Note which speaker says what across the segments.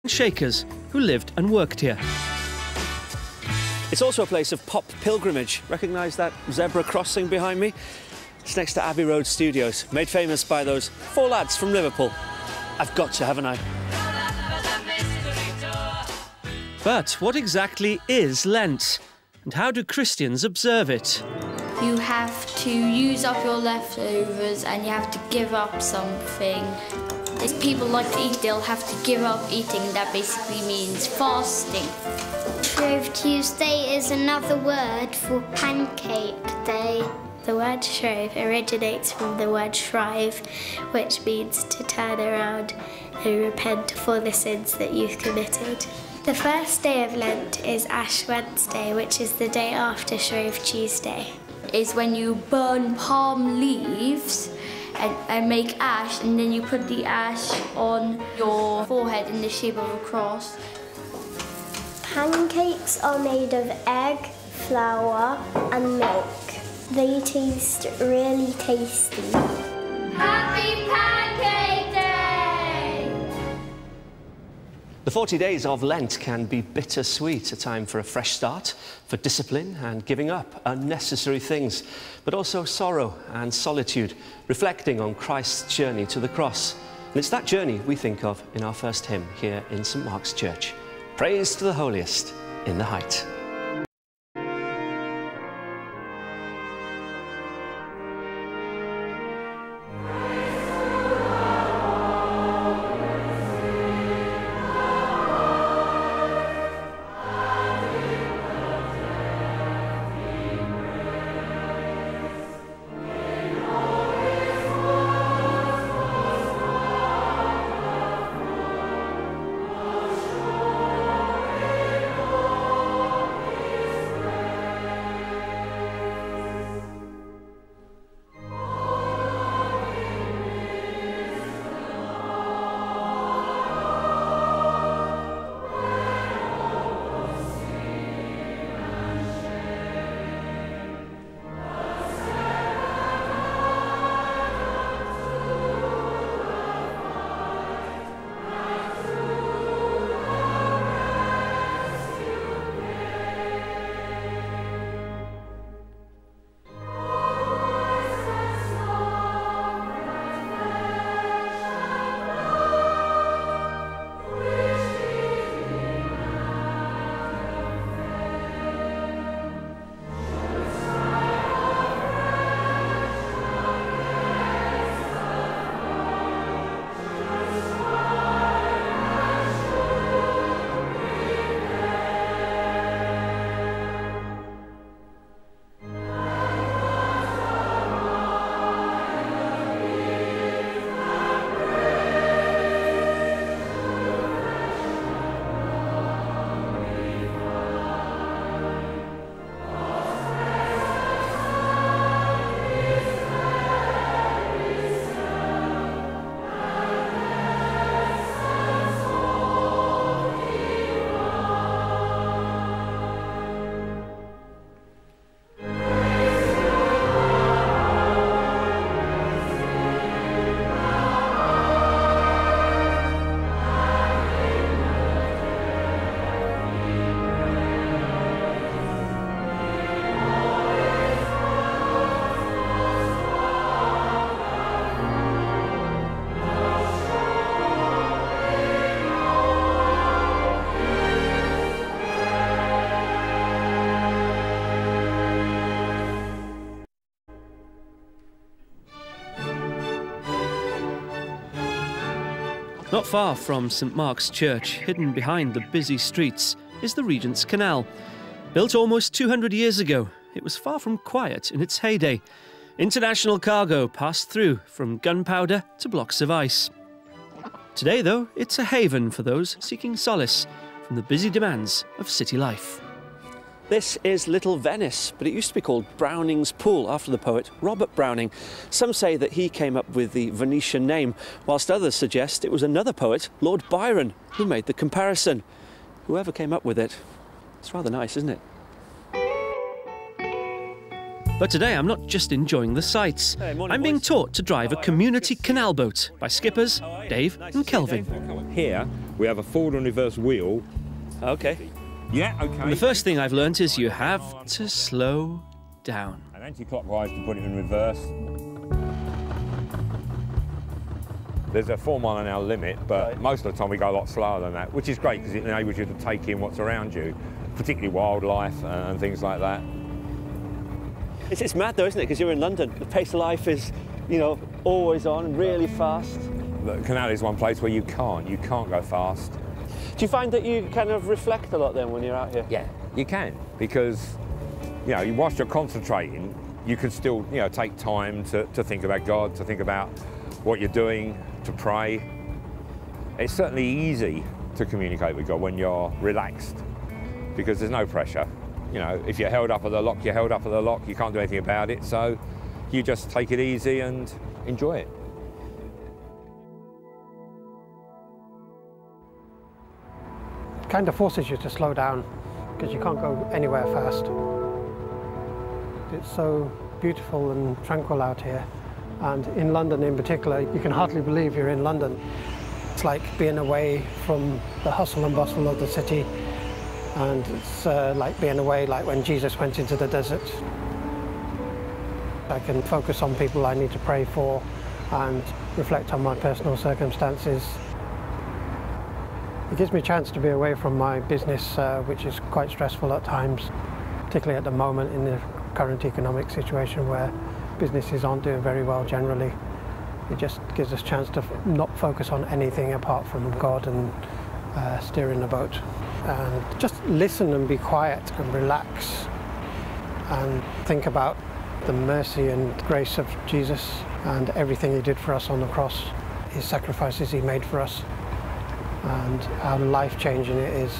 Speaker 1: Shakers who lived and worked here.
Speaker 2: It's also a place of pop pilgrimage. Recognise that zebra crossing behind me? It's next to Abbey Road Studios, made famous by those 4 lads from Liverpool. I've got to, haven't I?
Speaker 1: But what exactly is Lent? And how do Christians observe it?
Speaker 3: You have to use up your leftovers and you have to give up something. If people like to eat, they'll have to give up eating. That basically means fasting.
Speaker 4: Shrove Tuesday is another word for pancake day.
Speaker 5: The word shrove originates from the word shrive, which means to turn around and repent for the sins that you've committed. The first day of Lent is Ash Wednesday, which is the day after Shrove Tuesday.
Speaker 3: It's when you burn palm leaves and make ash, and then you put the ash on your forehead in the shape of a cross.
Speaker 5: Pancakes are made of egg, flour and milk. They taste really tasty.
Speaker 4: Happy Pancake Day!
Speaker 2: The 40 days of Lent can be bittersweet, a time for a fresh start, for discipline and giving up unnecessary things, but also sorrow and solitude, reflecting on Christ's journey to the cross. And it's that journey we think of in our first hymn here in St Mark's Church. Praise to the holiest in the height.
Speaker 1: Not far from St Mark's Church, hidden behind the busy streets, is the Regent's Canal. Built almost 200 years ago, it was far from quiet in its heyday. International cargo passed through, from gunpowder to blocks of ice. Today, though, it's a haven for those seeking solace from the busy demands of city life.
Speaker 2: This is Little Venice, but it used to be called Browning's Pool after the poet Robert Browning. Some say that he came up with the Venetian name, whilst others suggest it was another poet, Lord Byron, who made the comparison. Whoever came up with it. It's rather nice, isn't it?
Speaker 1: But today I'm not just enjoying the sights.
Speaker 2: Hey, morning,
Speaker 1: I'm being
Speaker 2: boys.
Speaker 1: taught to drive a community canal boat by skippers Dave and Kelvin.
Speaker 6: Here We have a forward and reverse wheel.
Speaker 1: Okay.
Speaker 6: Yeah, okay.
Speaker 1: And the first thing I've learnt is you have to slow down.
Speaker 6: And anti-clockwise to put it in reverse. There's a 4 mile an hour limit, but most of the time we go a lot slower than that, which is great because it enables you to take in what's around you, particularly wildlife and things like that.
Speaker 2: It's mad though, isn't it? Because you're in London. The pace of life is, you know, always on, really fast.
Speaker 6: The canal is one place where you can't go fast.
Speaker 2: Do you find that you kind of reflect a lot then when you're out here?
Speaker 6: Yeah, you can, because, you know, whilst you're concentrating, you can still, you know, take time to think about God, to think about what you're doing, to pray. It's certainly easy to communicate with God when you're relaxed, because there's no pressure. You know, if you're held up at the lock, you're held up at the lock, you can't do anything about it, so you just take it easy and enjoy it.
Speaker 7: It kind of forces you to slow down, because you can't go anywhere fast. It's so beautiful and tranquil out here, and in London in particular, you can hardly believe you're in London. It's like being away from the hustle and bustle of the city, and it's like being away like when Jesus went into the desert. I can focus on people I need to pray for and reflect on my personal circumstances. It gives me a chance to be away from my business, which is quite stressful at times, particularly at the moment in the current economic situation where businesses aren't doing very well generally. It just gives us a chance to not focus on anything apart from God and steering the boat. And just listen and be quiet and relax and think about the mercy and grace of Jesus and everything he did for us on the cross, his sacrifices he made for us, and how life-changing it is.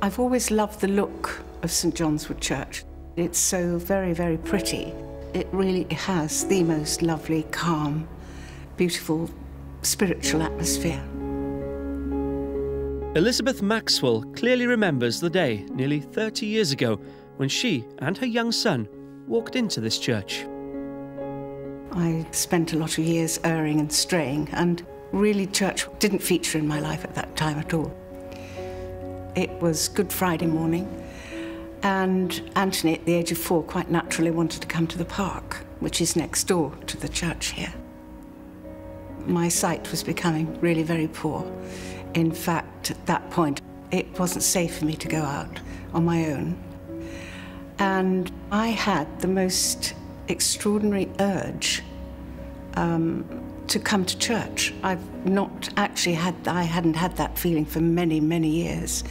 Speaker 8: I've always loved the look of St John's Wood Church. It's so very, very pretty. It really has the most lovely, calm, beautiful, spiritual atmosphere.
Speaker 1: Elizabeth Maxwell clearly remembers the day nearly 30 years ago when she and her young son walked into this church.
Speaker 8: I spent a lot of years erring and straying, and really church didn't feature in my life at that time at all. It was Good Friday morning, and Anthony, at the age of 4, quite naturally wanted to come to the park, which is next door to the church here. My sight was becoming really very poor. In fact, at that point, it wasn't safe for me to go out on my own. And I had the most extraordinary urge to come to church. I've not actually I hadn't had that feeling for many, many years.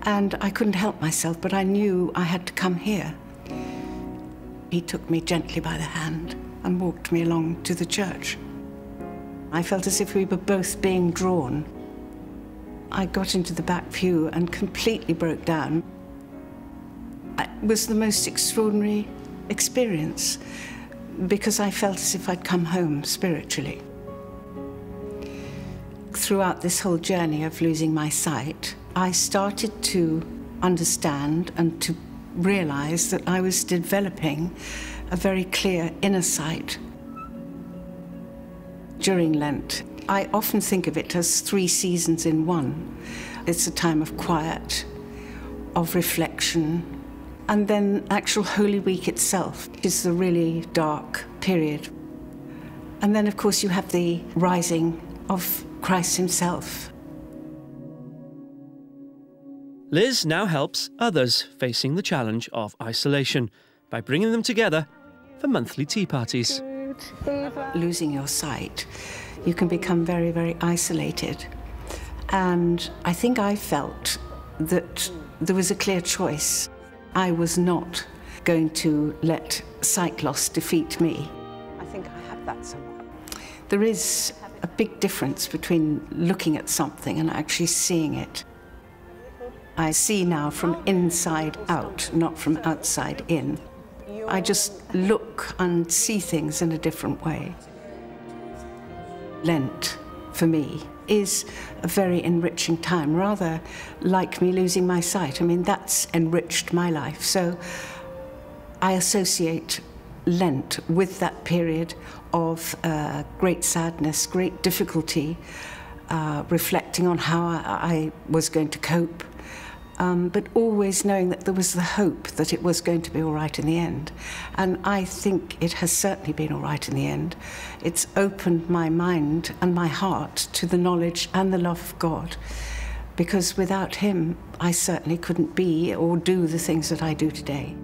Speaker 8: And I couldn't help myself, but I knew I had to come here. He took me gently by the hand and walked me along to the church. I felt as if we were both being drawn. I got into the back pew and completely broke down. It was the most extraordinary experience because I felt as if I'd come home spiritually. Throughout this whole journey of losing my sight, I started to understand and to realize that I was developing a very clear inner sight. During Lent, I often think of it as 3 seasons in one. It's a time of quiet, of reflection, and then actual Holy Week itself is the really dark period. And then, of course, you have the rising of Christ himself.
Speaker 1: Liz now helps others facing the challenge of isolation by bringing them together for monthly tea parties.
Speaker 8: Losing your sight, you can become very, very isolated. And I think I felt that there was a clear choice. I was not going to let sight loss defeat me. I think I have that somewhere. There is a big difference between looking at something and actually seeing it. I see now from inside out, not from outside in. I just look and see things in a different way. Lent, for me, is a very enriching time, rather like me losing my sight. I mean, that's enriched my life. So I associate Lent with that period of great sadness, great difficulty, reflecting on how I was going to cope. But always knowing that there was the hope that it was going to be all right in the end. And I think it has certainly been all right in the end. It's opened my mind and my heart to the knowledge and the love of God, because without him, I certainly couldn't be or do the things that I do today.